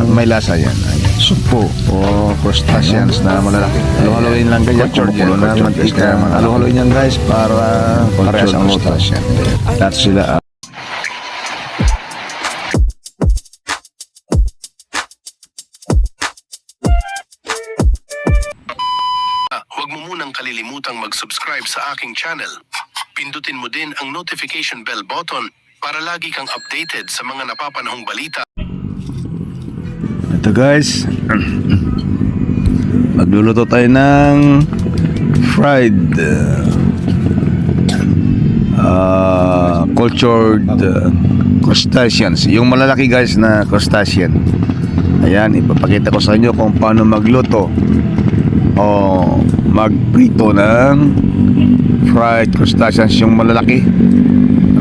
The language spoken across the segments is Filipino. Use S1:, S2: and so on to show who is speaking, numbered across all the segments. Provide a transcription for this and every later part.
S1: may lasa yan. Sugpo o crustaceans na malalaki. Halo-haloin lang ganyan. Kumukulo na mantika. Halo-haloin yan guys para parehas ang crustacean. Lahat sila
S2: Huwag mo munang kalilimutang mag-subscribe sa aking channel. Pindutin mo din ang notification bell button para lagi kang updated sa mga napapanahong balita.
S1: Ito guys, magluluto tayo ng fried cultured crustaceans. Yung malalaki guys na crustacean. Ayan, ipapakita ko sa inyo kung paano magluto o magprito ng fried crustaceans, yung malalaki.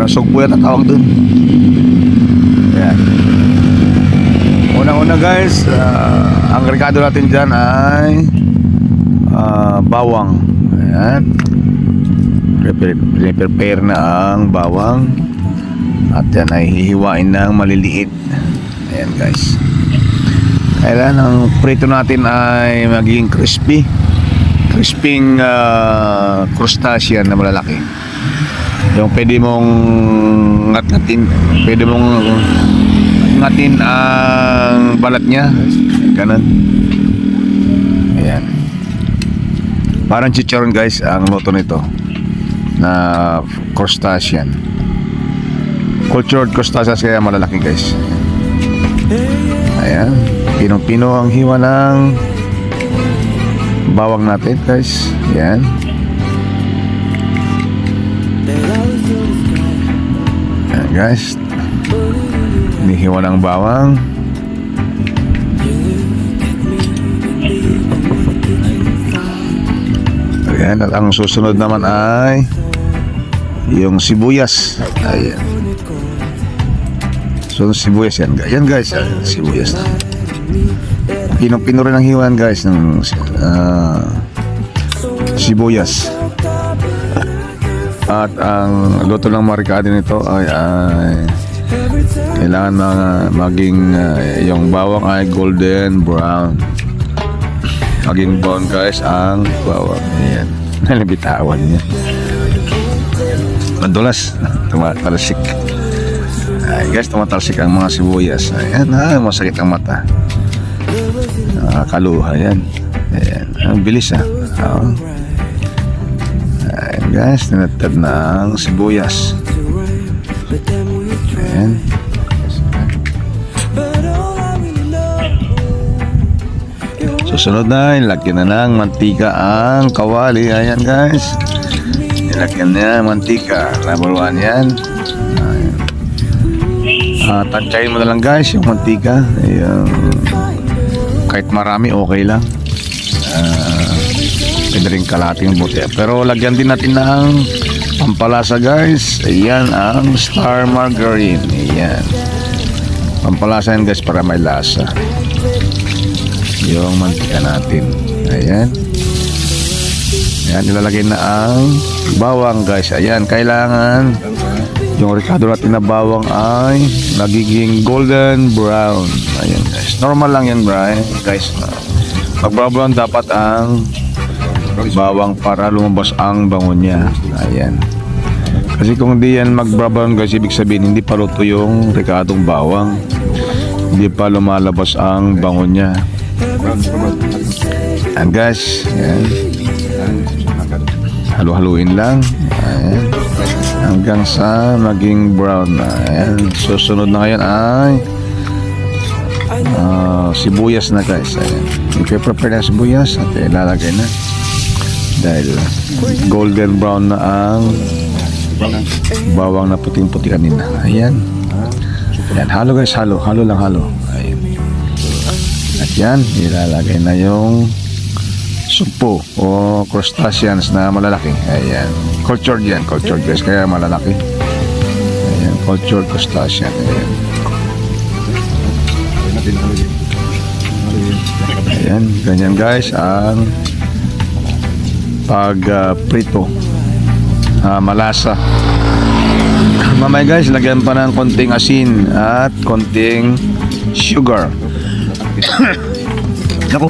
S1: Sugpo yan ang tawag dun. Ayan. Una-una guys, ang rekado natin dyan ay bawang. Ayan. Prepare na ang bawang. At yan ay hihiwain ng maliliit. Ayan guys. Kailan ang prito natin ay maging crispy. Crisping crustacean na malalaki. Yung pwede mong ngat-ngatin, pwede mong ngatin ang balat niya. Ganun. Ayan. Parang chicharon guys ang luto nito na crustacean. Cultured crustaceans kaya malalaki guys. Ayan. Pinong-pino ang hiwa ng bawang natin guys. Ayan. Ayan guys, hinihiwa ng bawang. Ayan, at ang susunod naman ay yung sibuyas. Ayan. So sibuyas yan. Ayan guys, sibuyas na. Pinong-pino rin ang hiwan guys ng sibuyas. At ang luto ng marikado nito ay kailangan maging yung bawang ay golden brown. Maging brown guys ang bawang. Ayan. Nalibitawan niya. Madulas. Tumatalsik. Ay guys, tumatalsik ang mga sibuyas. Ayan, masakit ang mata. Nakakaluha yan. Ayan. Ang bilis Ayan guys, tinatad na ang sibuyas. Ayan. Susunod na, ilagyan na ng mantika ang kawali. Ayan guys, ilagyan na mantika. Labaruan yan. Ayan. Tansyahin mo na lang guys yung mantika. Ayan. Kahit marami okay lang. Pwede rin kalating buti. Pero lagyan din natin ng pampalasa guys. Ayan ang star margarine. Ayan. Pampalasa yan guys para may lasa. Yung mantika natin. Ayan. Ayan, nilalagay na ang bawang guys. Ayan, kailangan yung rekado natin na bawang ay nagiging golden brown. Ayan guys. Normal lang yan guys. Mag-brown dapat ang bawang para lumabas ang bango niya. Ayan. Kasi kung hindi yan mag-brown guys, ibig sabihin hindi pa luto yung rekadong bawang. Hindi pa lumalabas ang bango niya. Ayan guys. Ayan. Halo-haluin lang. Ayan. Hanggang sa maging brown. Ayan. Susunod na ngayon ay sibuyas na guys. Ayan. I-prepare na sibuyas at ilalagay na. Dahil golden brown na ang bawang na puting-puti kanina. Ayan. Ayan. Halo guys. Halo. Halo lang halo. Ayan. At yan, ilalagay na yung sugpo o crustaceans na malalaki. Ayan. Cultured yan. Cultured guys. Kaya malalaki. Ayan. Cultured crustacean. Ayan. Ayan. Ganyan guys ang prito. Malasa. Mamaya guys, lagyan pa ng konting asin at konting sugar Naku.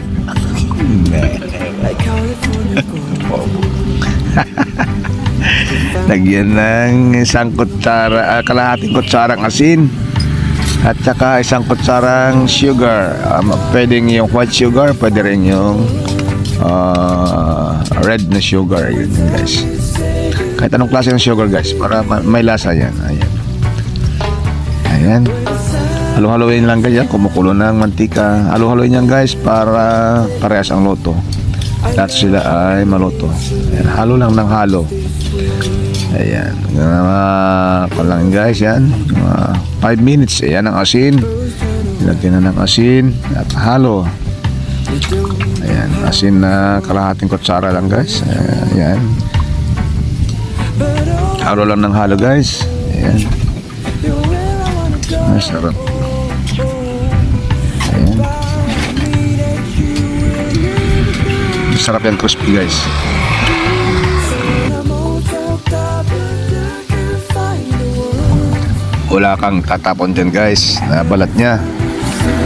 S1: Lagyan ng isang kutsara, kalahating kutsarang asin. At saka isang kutsarang sugar. Pwedeng yung white sugar, pwede rin yung red na sugar. Yun guys. Kahit anong klase ng sugar guys, para may lasa yan. Ayan. Ayan. Halo-haloin lang guys, kumukulo ng mantika. Halo-haloin yan guys para parehas ang luto. Lahat sila ay maluto. Ayan. Halo lang ng halo. Ayan. Palang guys yan. 5 minutes. Ayan ang asin. Lagyan na ng asin at halo. Ayan. Asin na kalahating kutsara lang guys. Ayan. Halo lang ng halo guys. Ayan. Masarap. Ayan. Masarap yan, crispy guys. Wala kang tatapon dyan guys na balat nya.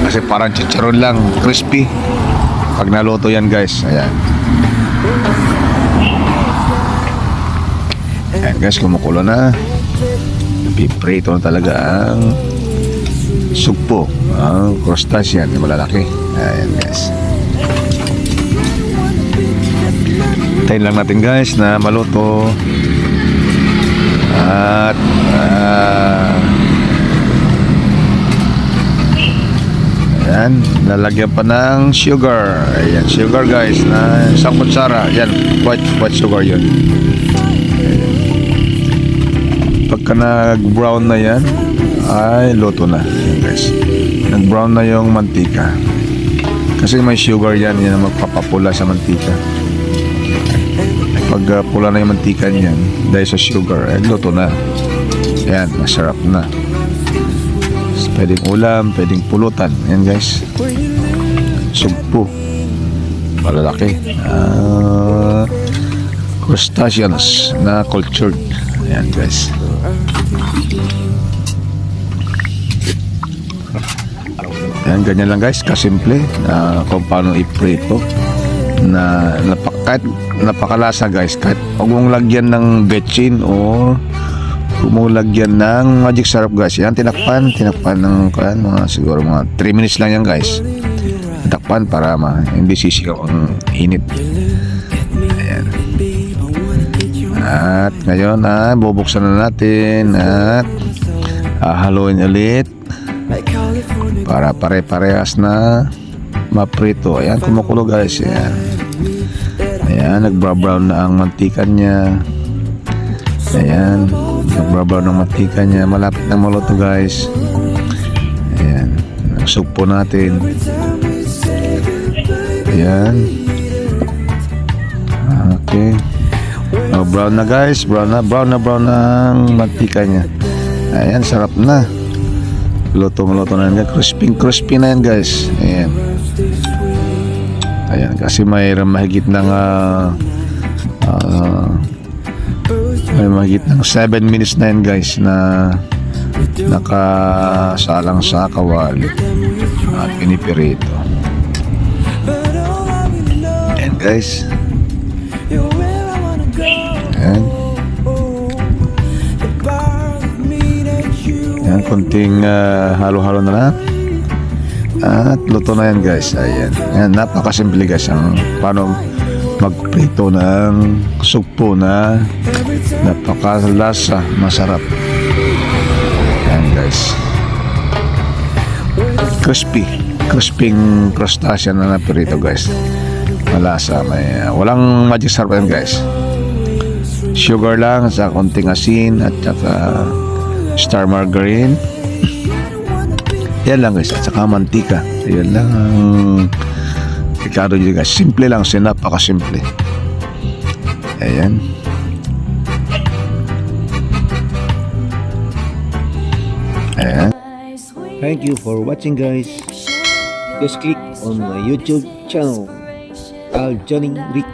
S1: Kasi parang chicharon lang, crispy. Pag naluto yan guys. Ayan. Ayan guys, kumukulo na. Piprito na talaga ang sugpo, ang crustacean, yung malalaki. Ayan guys. Tayin lang natin guys na maluto. At ayan, lalagyan pa ng sugar. Ayan, sugar guys na isang kutsara. Ayan, white sugar yun. Ayan. Pagka nag-brown na yan, ay luto na. Ayan guys, nag-brown na yung mantika. Kasi may sugar yan, yan ang magpapapula sa mantika. Pag pula na yung mantika niyan dahil sa sugar, ay luto na. Ayan, masarap na. Pwedeng ulam, pwedeng pulutan. Ayan guys, sugpo, malalaki, crustaceans na cultured. Ayan guys. Ayan, ganyan lang guys, kasimple na kung paano iprito na kahit napakalasa guys. Kahit huwag mong lagyan ng betchin o huwag mong lagyan ng magic syrup guys. Yan, tinakpan ng mga siguro mga 3 minutes lang yan guys. Tinakpan para hindi sisigaw ang init. Ayan. At ngayon bubuksan na natin at haluin ulit para pare-parehas na maprito. Ayan, kumukulo guys. Ayan. Ayan, nag-brown na ang mantika niya. Ayan, nag-brown ng mantika niya. Malapit na maluto guys. Ayan, nagsugpo natin. Ayan. Okay. Brown na guys. Brown na ang mantika niya. Ayan, sarap na. Luto na yan. Crispy na yan guys. Ayan. Ayan, kasi may mahigit ng may mahigit ng 7 minutes na yan guys na nakasalang sa kawali at pinipirito. Ayan guys. Ayan. Ayan, konting halo-halo na lang. At luto na yan guys. Ayan. Ayan, napakasimple guys ang paano magprito ng sugpo na napakalasa, masarap. Ayan guys. Crisping crustacean na naprito guys. Malasa. Walang magic syrup yan guys. Sugar lang sa konting asin at saka star margarine. Yan lang guys, at saka mantika. Yan lang ang ikado nyo guys. Simple lang, napakasimple. Ayan. Ayan. Thank you for watching guys. Just click on my YouTube channel, Al Johnny Rick.